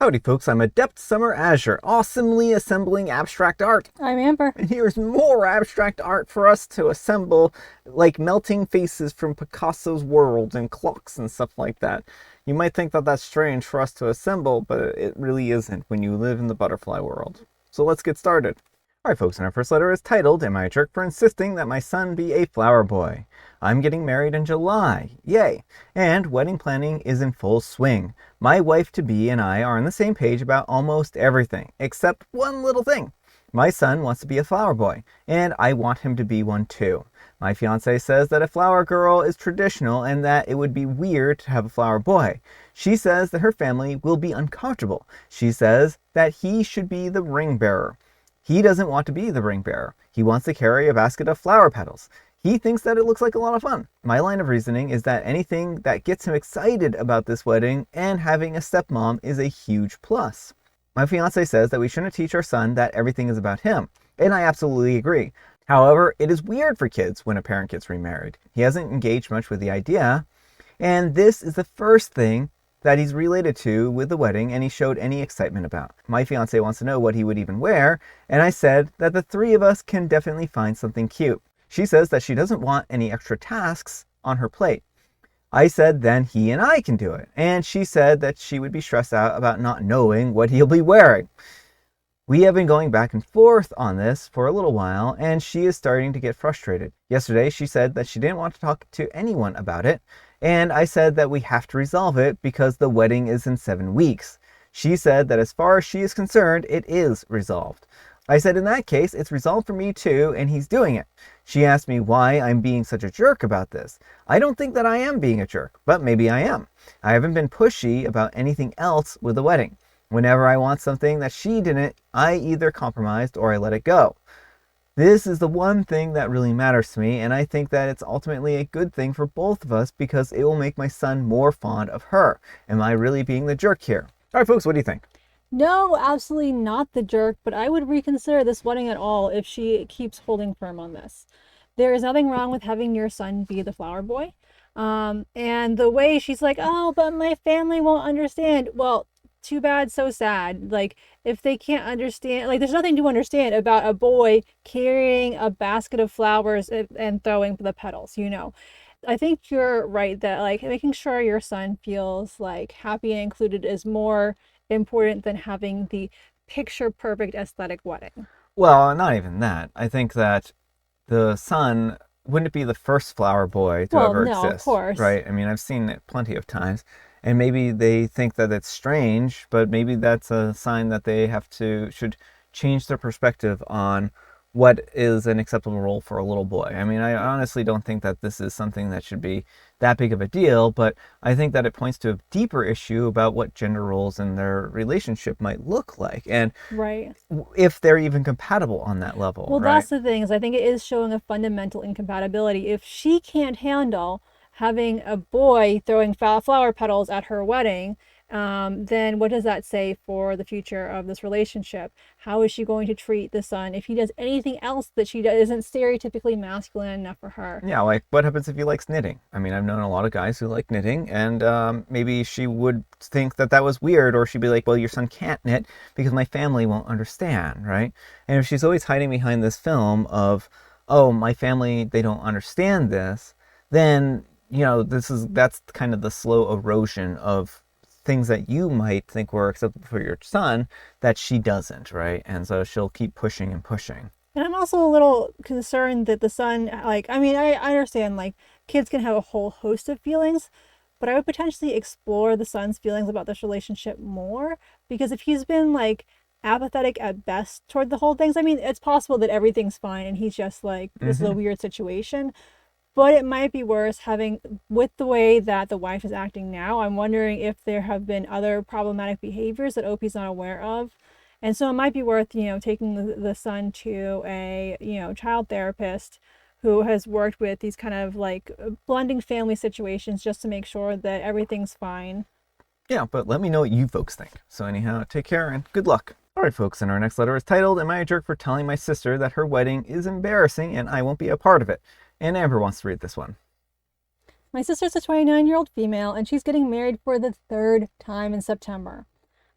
Howdy folks, I'm Adept Summer Azure, awesomely assembling abstract art. I'm Amber. And here's more abstract art for us to assemble, like melting faces from Picasso's world and clocks and stuff like that. You might think that that's strange for us to assemble, but it really isn't when you live in the butterfly world. So let's get started. Alright folks, and our first letter is titled, Am I a Jerk for Insisting That My Son Be a Flower Boy? I'm getting married in July, yay! And wedding planning is in full swing. My wife-to-be and I are on the same page about almost everything, except one little thing. My son wants to be a flower boy, and I want him to be one too. My fiance says that a flower girl is traditional and that it would be weird to have a flower boy. She says that her family will be uncomfortable. She says that he should be the ring bearer. He doesn't want to be the ring bearer. He wants to carry a basket of flower petals. He thinks that it looks like a lot of fun. My line of reasoning is that anything that gets him excited about this wedding and having a stepmom is a huge plus. My fiance says that we shouldn't teach our son that everything is about him, and I absolutely agree. However, it is weird for kids when a parent gets remarried. He hasn't engaged much with the idea, and this is the first thing that he's related to with the wedding and he showed any excitement about. My fiance wants to know what he would even wear, and I said that the three of us can definitely find something cute. She says that she doesn't want any extra tasks on her plate. I said then he and I can do it, and she said that she would be stressed out about not knowing what he'll be wearing. We have been going back and forth on this for a little while, and she is starting to get frustrated. Yesterday, she said that she didn't want to talk to anyone about it, and I said that we have to resolve it because the wedding is in 7 weeks. She said that as far as she is concerned, it is resolved. I said in that case, it's resolved for me too, and he's doing it. She asked me why I'm being such a jerk about this. I don't think that I am being a jerk, but maybe I am. I haven't been pushy about anything else with the wedding. Whenever I want something that she didn't, I either compromised or I let it go. This is the one thing that really matters to me, and I think that it's ultimately a good thing for both of us because it will make my son more fond of her. Am I really being the jerk here? All right, folks, what do you think? No, absolutely not the jerk, but I would reconsider this wedding at all if she keeps holding firm on this. There is nothing wrong with having your son be the flower boy. And the way she's like, oh, but my family won't understand. Well, too bad, so sad. Like, if they can't understand, like, there's nothing to understand about a boy carrying a basket of flowers and throwing the petals, you know. I think you're right that, like, making sure your son feels, like, happy and included is more important than having the picture perfect aesthetic wedding. Well, not even that. I think that the son wouldn't be the first flower boy to Well, ever no, of exist, course. right? I mean, I've seen it plenty of times. And maybe they think that it's strange, but maybe that's a sign that they should change their perspective on what is an acceptable role for a little boy. I mean, I honestly don't think that this is something that should be that big of a deal, but I think that it points to a deeper issue about what gender roles in their relationship might look like, and Right. if they're even compatible on that level, Well, right? that's the thing, is I think it is showing a fundamental incompatibility. If she can't handle having a boy throwing flower petals at her wedding, then what does that say for the future of this relationship? How is she going to treat the son if he does anything else that she does isn't stereotypically masculine enough for her? Yeah, like what happens if he likes knitting? I mean, I've known a lot of guys who like knitting, and maybe she would think that that was weird, or she'd be like, well, your son can't knit because my family won't understand, right? And if she's always hiding behind this film of, oh, my family, they don't understand this, then, that's kind of the slow erosion of things that you might think were acceptable for your son that she doesn't, right? And so she'll keep pushing and pushing. And I'm also a little concerned that the son, like, I mean, I understand, like, kids can have a whole host of feelings, but I would potentially explore the son's feelings about this relationship more, because if he's been, like, apathetic at best toward the whole things, I mean, it's possible that everything's fine and he's just like, this is a Mm-hmm. weird situation, but it might be worse having, with the way that the wife is acting now, I'm wondering if there have been other problematic behaviors that Opie's not aware of. And so it might be worth, taking the son to a, child therapist who has worked with these kind of like blending family situations just to make sure that everything's fine. Yeah, but let me know what you folks think. So anyhow, take care and good luck. All right, folks, and our next letter is titled, Am I a Jerk for Telling My Sister That Her Wedding is Embarrassing and I Won't Be a Part of It? And Amber wants to read this one. My sister's a 29-year-old female and she's getting married for the third time in September.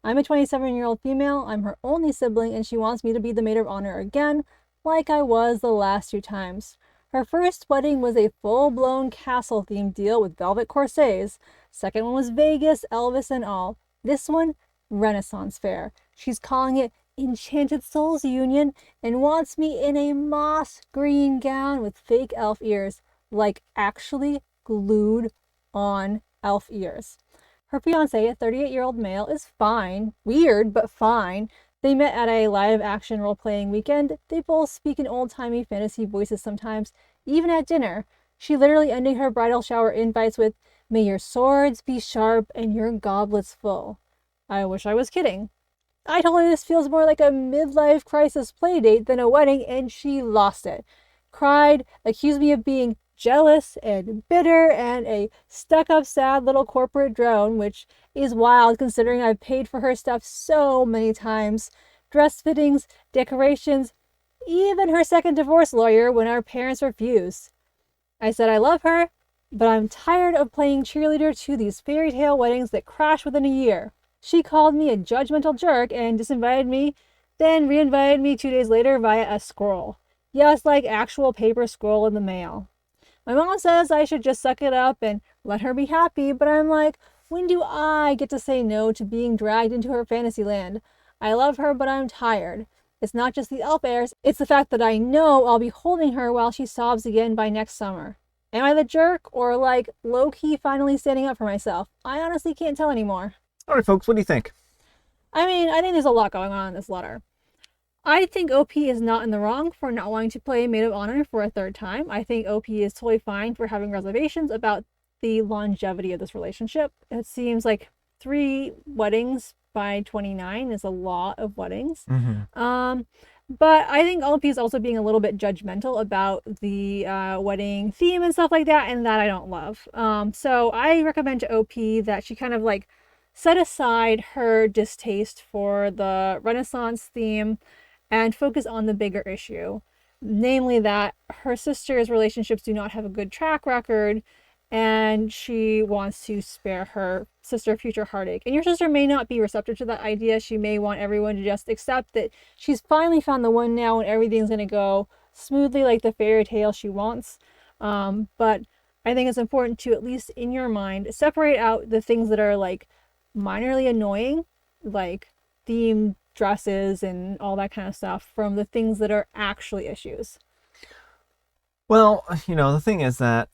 I'm a 27-year-old female, I'm her only sibling, and she wants me to be the maid of honor again, like I was the last 2 times. Her first wedding was a full-blown castle-themed deal with velvet corsets. Second one was Vegas, Elvis and all. This one, Renaissance Fair. She's calling it Enchanted Souls Union and wants me in a moss green gown with fake elf ears, like actually glued on elf ears. Her fiance, a 38-year-old male, is fine. Weird, but fine. They met at a live action role playing weekend. They both speak in old timey fantasy voices sometimes, even at dinner. She literally ending her bridal shower invites with, "May your swords be sharp and your goblets full." I wish I was kidding. I told her this feels more like a midlife crisis playdate than a wedding, and she lost it. Cried, accused me of being jealous and bitter and a stuck-up sad little corporate drone, which is wild considering I've paid for her stuff so many times. Dress fittings, decorations, even her second divorce lawyer when our parents refused. I said I love her, but I'm tired of playing cheerleader to these fairy tale weddings that crash within a year. She called me a judgmental jerk and disinvited me, then reinvited me 2 days later via a scroll. Yes, like actual paper scroll in the mail. My mom says I should just suck it up and let her be happy, but I'm like, when do I get to say no to being dragged into her fantasy land? I love her, but I'm tired. It's not just the elf heirs, it's the fact that I know I'll be holding her while she sobs again by next summer. Am I the jerk, or like low-key finally standing up for myself? I honestly can't tell anymore. All right, folks, what do you think? I mean, I think there's a lot going on in this letter. I think OP is not in the wrong for not wanting to play Maid of Honor for a third time. I think OP is totally fine for having reservations about the longevity of this relationship. It seems like 3 weddings by 29 is a lot of weddings. But I think OP is also being a little bit judgmental about the wedding theme and stuff like that, and that I don't love. So I recommend to OP that she kind of like set aside her distaste for the Renaissance theme and focus on the bigger issue, namely that her sister's relationships do not have a good track record, and she wants to spare her sister future heartache. And your sister may not be receptive to that idea. She may want everyone to just accept that she's finally found the one now and everything's going to go smoothly like the fairy tale she wants. But I think it's important to, at least in your mind, separate out the things that are like minorly annoying, like themed dresses and all that kind of stuff, from the things that are actually issues. Well, the thing is that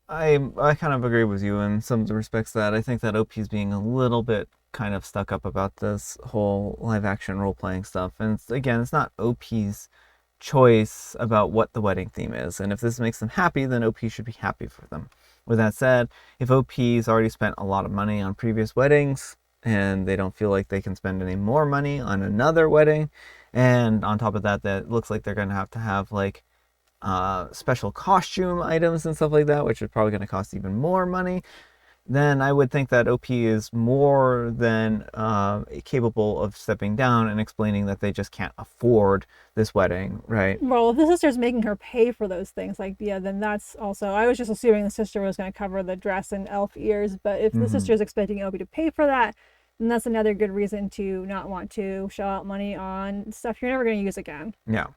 I kind of agree with you in some respects that I think that OP's being a little bit kind of stuck up about this whole live action role playing stuff. And it's not OP's choice about what the wedding theme is. And if this makes them happy, then OP should be happy for them. With that said, if OP's already spent a lot of money on previous weddings and they don't feel like they can spend any more money on another wedding, and on top of that, that looks like they're going to have like special costume items and stuff like that, which is probably going to cost even more money, then I would think that OP is more than capable of stepping down and explaining that they just can't afford this wedding, right? Well, if the sister's making her pay for those things, like, yeah, then that's also, I was just assuming the sister was going to cover the dress and elf ears, but if the sister is expecting OP to pay for that, then that's another good reason to not want to shell out money on stuff you're never going to use again. Yeah.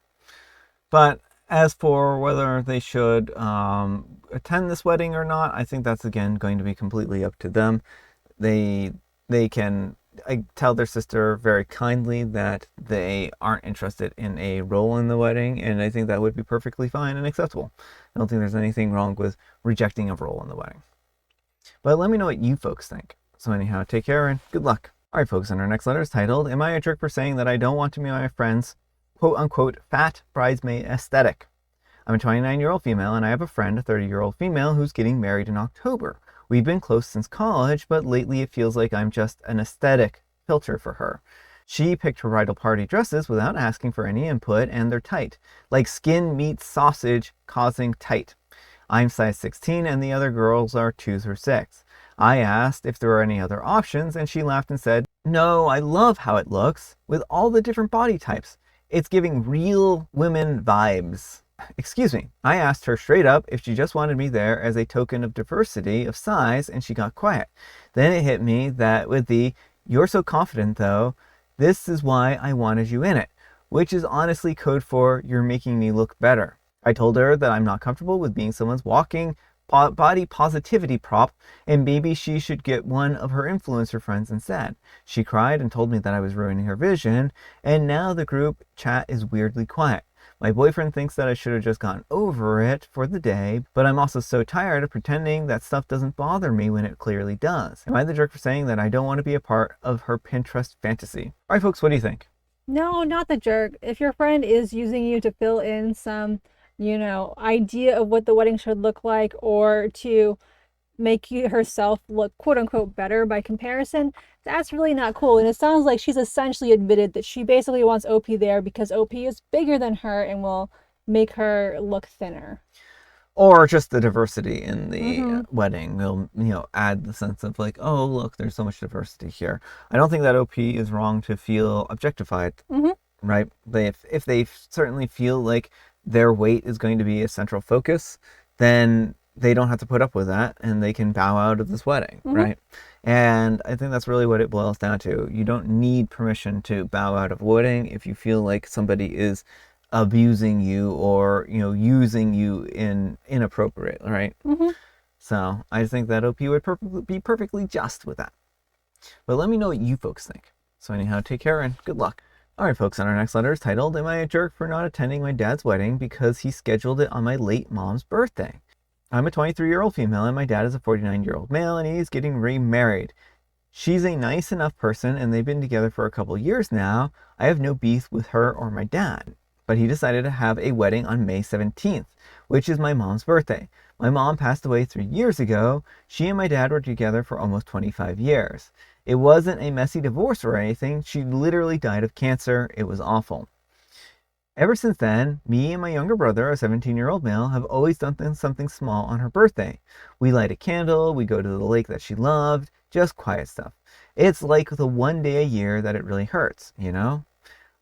But as for whether they should attend this wedding or not, I think that's again going to be completely up to them. They can tell their sister very kindly that they aren't interested in a role in the wedding, and I think that would be perfectly fine and acceptable. I don't think there's anything wrong with rejecting a role in the wedding. But let me know what you folks think. So anyhow, take care and good luck. Alright folks, and our next letter is titled, "Am I a jerk for saying that I don't want to be my friend's quote-unquote fat bridesmaid aesthetic? I'm a 29-year-old female, and I have a friend, a 30-year-old female, who's getting married in October. We've been close since college, but lately it feels like I'm just an aesthetic filter for her. She picked her bridal party dresses without asking for any input, and they're tight. Like skin meets sausage, causing tight. I'm size 16, and the other girls are 2 through 6. I asked if there were any other options, and she laughed and said, no, I love how it looks, with all the different body types. It's giving real women vibes. Excuse me. I asked her straight up if she just wanted me there as a token of diversity of size, and she got quiet. Then it hit me that with the You're so confident, though. This is why I wanted you in it, which is honestly code for you're making me look better. I told her that I'm not comfortable with being someone's walking body positivity prop, and maybe she should get one of her influencer friends instead. She cried and told me that I was ruining her vision, and now the group chat is weirdly quiet. My boyfriend thinks that I should have just gotten over it for the day, but I'm also so tired of pretending that stuff doesn't bother me when it clearly does. Am I the jerk for saying that I don't want to be a part of her Pinterest fantasy? All right, folks, what do you think? No, not the jerk. If your friend is using you to fill in some, idea of what the wedding should look like, or to make herself look quote unquote better by comparison, that's really not cool. And it sounds like she's essentially admitted that she basically wants OP there because OP is bigger than her and will make her look thinner. Or just the diversity in the Mm-hmm. wedding will, add the sense of like, oh, look, there's so much diversity here. I don't think that OP is wrong to feel objectified, Mm-hmm. right? If they certainly feel like their weight is going to be a central focus, then they don't have to put up with that and they can bow out of this wedding, Mm-hmm. right? And I think that's really what it boils down to. You don't need permission to bow out of a wedding if you feel like somebody is abusing you or using you in inappropriate, right? Mm-hmm. So I think that OP would be perfectly just with that. But let me know what you folks think. So anyhow, take care and good luck. All right, folks, and our next letter is titled, Am I a Jerk for Not Attending My Dad's Wedding Because He Scheduled It on My Late Mom's Birthday? I'm a 23-year-old female and my dad is a 49-year-old male and he's getting remarried. She's a nice enough person and they've been together for a couple years now. I have no beef with her or my dad. But he decided to have a wedding on May 17th, which is my mom's birthday. My mom passed away 3 years ago. She and my dad were together for almost 25 years. It wasn't a messy divorce or anything. She literally died of cancer. It was awful. Ever since then, me and my younger brother, a 17-year-old male, have always done something small on her birthday. We light a candle, we go to the lake that she loved, just quiet stuff. It's like the one day a year that it really hurts,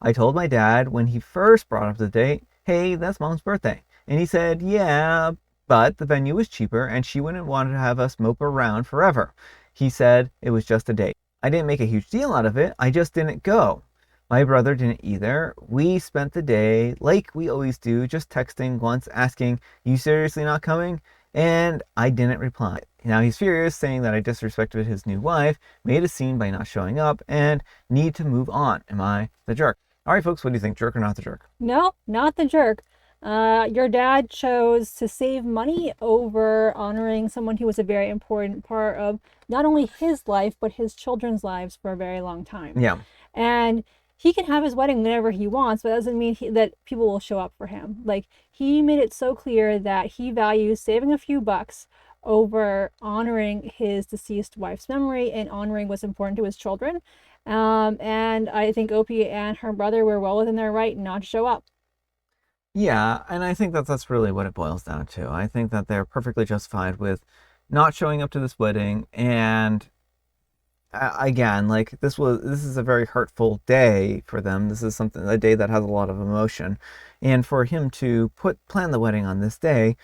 I told my dad when he first brought up the date, hey, that's mom's birthday. And he said, yeah, but the venue was cheaper and she wouldn't want to have us mope around forever. He said it was just a date. I didn't make a huge deal out of it. I just didn't go. My brother didn't either. We spent the day, like we always do, just texting once asking, you seriously not coming? And I didn't reply. Now he's furious, saying that I disrespected his new wife, made a scene by not showing up, and need to move on. Am I the jerk? All right, folks, what do you think? Jerk or not the jerk? No, not the jerk. Your dad chose to save money over honoring someone who was a very important part of not only his life, but his children's lives for a very long time. Yeah. And he can have his wedding whenever he wants, but that doesn't mean that people will show up for him. Like, he made it so clear that he values saving a few bucks over honoring his deceased wife's memory and honoring what's important to his children. And I think Opie and her brother were well within their right not to show up. Yeah, and I think that that's really what it boils down to. I think that they're perfectly justified with not showing up to this wedding, and again, like this is a very hurtful day for them. This is a day that has a lot of emotion, and for him to plan the wedding on this day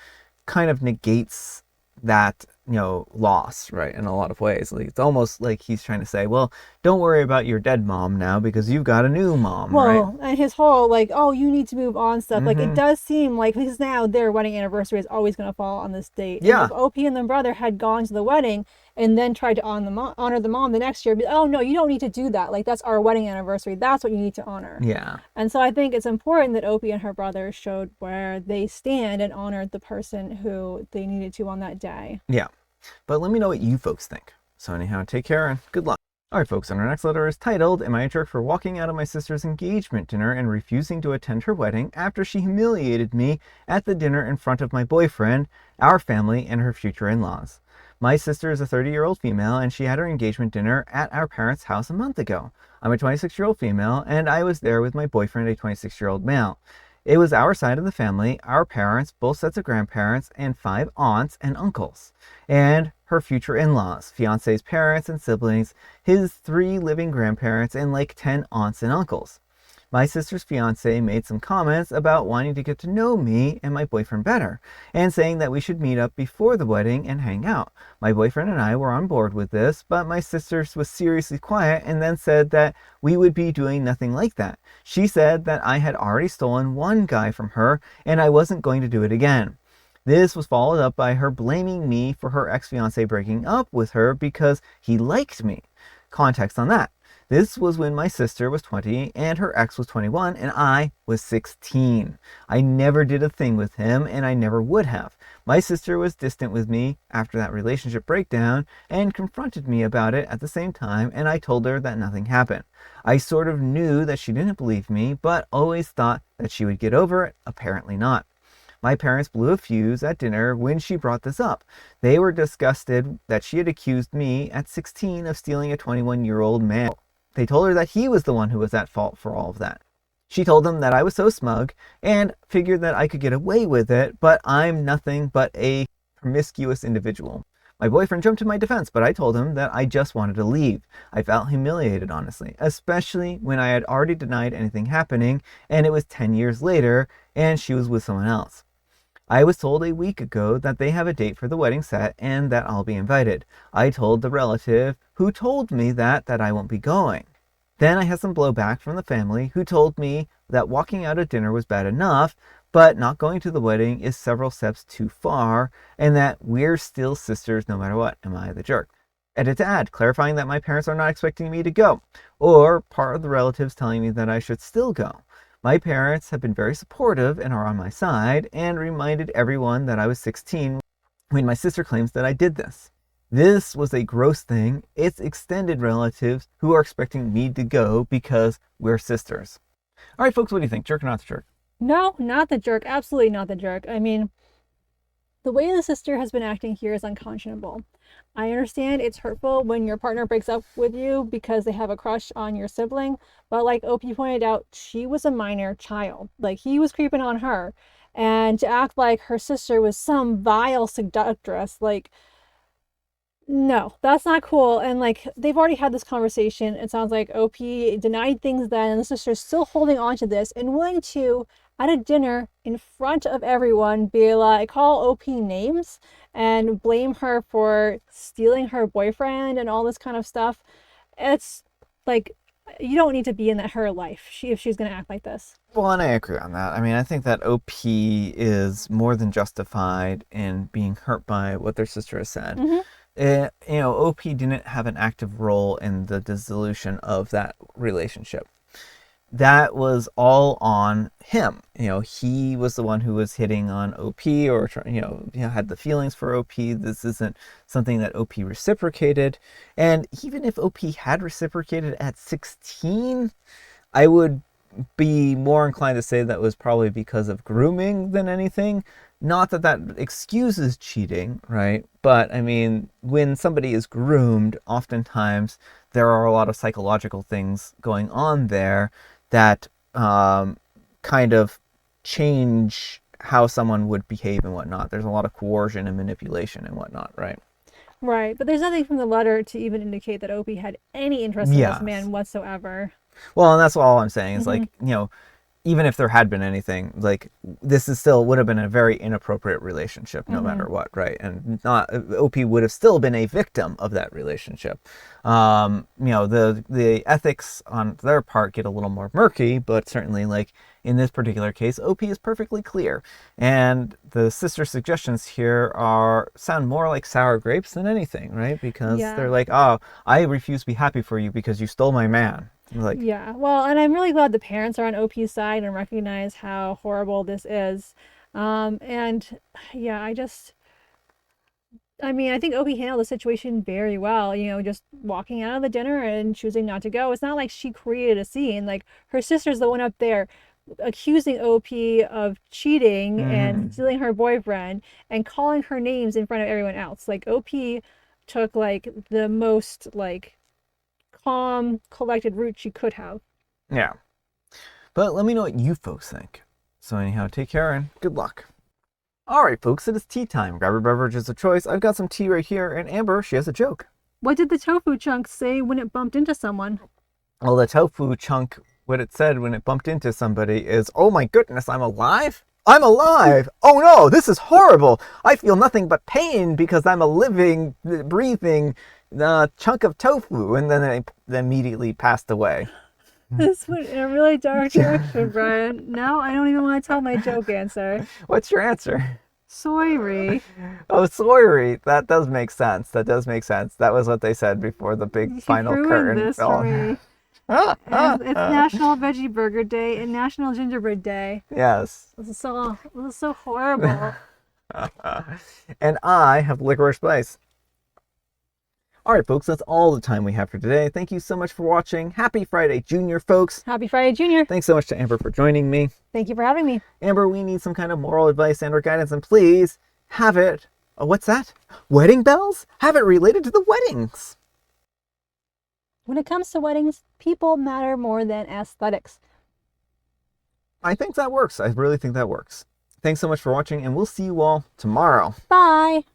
kind of negates that loss, right, in a lot of ways. Like, it's almost like he's trying to say, well, don't worry about your dead mom now because you've got a new mom, right? Well, and his whole like, oh, you need to move on stuff. Like, it Mm-hmm. does seem like, because now their wedding anniversary is always going to fall on this date. And Yeah. if Opie and the brother had gone to the wedding and then tried to honor the mom the next year, oh no, you don't need to do that. Like, that's our wedding anniversary. That's what you need to honor. Yeah. And so I think it's important that Opie and her brother showed where they stand and honored the person who they needed to on that day. Yeah. But let me know what you folks think. So anyhow, take care and good luck. All right, folks, and our next letter is titled, Am I a Jerk for Walking Out of My Sister's engagement dinner and refusing to attend her wedding after she humiliated me at the dinner in front of my boyfriend, our family, and her future in-laws? My sister is a 30-year-old female, and she had her engagement dinner at our parents' house a month ago. I'm a 26-year-old female, and I was there with my boyfriend, a 26-year-old male. It was our side of the family, our parents, both sets of grandparents, and 5 aunts and uncles. And her future in-laws, fiance's parents and siblings, his 3 living grandparents, and like 10 aunts and uncles. my sister's fiance made some comments about wanting to get to know me and my boyfriend better, and saying that we should meet up before the wedding and hang out. My boyfriend and I were on board with this, but my sister was seriously quiet and then said that we would be doing nothing like that. She said that I had already stolen one guy from her and I wasn't going to do it again. This was followed up by her blaming me for her ex-fiance breaking up with her because he liked me. Context on that. This was when my sister was 20 and her ex was 21 and I was 16. I never did a thing with him and I never would have. My sister was distant with me after that relationship breakdown and confronted me about it at the same time, and I told her that nothing happened. I sort of knew that she didn't believe me, but always thought that she would get over it. Apparently not. My parents blew a fuse at dinner when she brought this up. They were disgusted that she had accused me at 16 of stealing a 21-year-old man. They told her that he was the one who was at fault for all of that. She told them that I was so smug and figured that I could get away with it, but I'm nothing but a promiscuous individual. My boyfriend jumped to my defense, but I told him that I just wanted to leave. I felt humiliated, honestly, especially when I had already denied anything happening and it was 10 years later and she was with someone else. I was told a week ago that they have a date for the wedding set and that I'll be invited. I told the relative who told me that I won't be going. Then I had some blowback from the family who told me that walking out at dinner was bad enough, but not going to the wedding is several steps too far, and that we're still sisters no matter what. Am I the jerk? Edit to add, clarifying that my parents are not expecting me to go, or part of the relatives telling me that I should still go. My parents have been very supportive and are on my side, and reminded everyone that I was 16 when my sister claims that I did this. This was a gross thing. It's extended relatives who are expecting me to go because we're sisters. All right, folks, what do you think? Jerk or not the jerk? No, not the jerk. Absolutely not the jerk. I mean, the way the sister has been acting here is unconscionable. I understand it's hurtful when your partner breaks up with you because they have a crush on your sibling, but like Opie pointed out, she was a minor child. Like, he was creeping on her, and to act like her sister was some vile seductress, like, no, that's not cool. And like, they've already had this conversation. It sounds like OP denied things then, and the sister's still holding on to this and willing to, at a dinner in front of everyone, be like, call OP names and blame her for stealing her boyfriend and all this kind of stuff. It's like, you don't need to be in her life if she's going to act like this. Well, and I agree on that. I mean, I think that OP is more than justified in being hurt by what their sister has said. OP didn't have an active role in the dissolution of that relationship. That was all on him. He was the one who was hitting on OP, or had the feelings for OP. This isn't something that OP reciprocated. And even if OP had reciprocated at 16, I would be more inclined to say that was probably because of grooming than anything. Not that that excuses cheating, right? But I mean, when somebody is groomed, oftentimes there are a lot of psychological things going on there that kind of change how someone would behave and whatnot. There's a lot of coercion and manipulation and whatnot, right? Right, but there's nothing from the letter to even indicate that Opie had any interest in this man whatsoever. Well, and that's all I'm saying is like, even if there had been anything, like, this is still would have been a very inappropriate relationship no matter what, right? And not OP would have still been a victim of that relationship. The ethics on their part get a little more murky, but certainly, like, in this particular case, OP is perfectly clear. And the sister suggestions here sound more like sour grapes than anything, right? Because they're like, oh, I refuse to be happy for you because you stole my man. Like, yeah, well, and I'm really glad the parents are on OP's side and recognize how horrible this is. And yeah, I think OP handled the situation very well, just walking out of the dinner and choosing not to go. It's not like she created a scene. Like, her sister's the one up there accusing OP of cheating and stealing her boyfriend and calling her names in front of everyone else. Like, OP took like the most like calm, collected route she could have. Yeah. But let me know what you folks think. So anyhow, take care and good luck. Alright folks, it is tea time. Grab your beverages of choice. I've got some tea right here, and Amber, she has a joke. What did the tofu chunk say when it bumped into someone? Well, the tofu chunk what it said when it bumped into somebody is, "Oh my goodness, I'm alive? I'm alive! Oh no, this is horrible! I feel nothing but pain because I'm a living, breathing chunk of tofu," and then they immediately passed away. This went in a really dark direction, Brian. Now I don't even want to tell my joke answer. What's your answer? Sorry. Oh, sorry. That does make sense. That does make sense. That was what they said before the big You final ruined curtain this fell. for me. It's National Veggie Burger Day and National Gingerbread Day. Yes. This is so horrible. And I have licorice spice. All right, folks, that's all the time we have for today. Thank you so much for watching. Happy Friday, Junior, folks. Happy Friday, Junior. Thanks so much to Amber for joining me. Thank you for having me. Amber, we need some kind of moral advice and or guidance, and please have it. Oh, what's that? Wedding bells? Have it related to the weddings. When it comes to weddings, people matter more than aesthetics. I think that works. I really think that works. Thanks so much for watching, and we'll see you all tomorrow. Bye.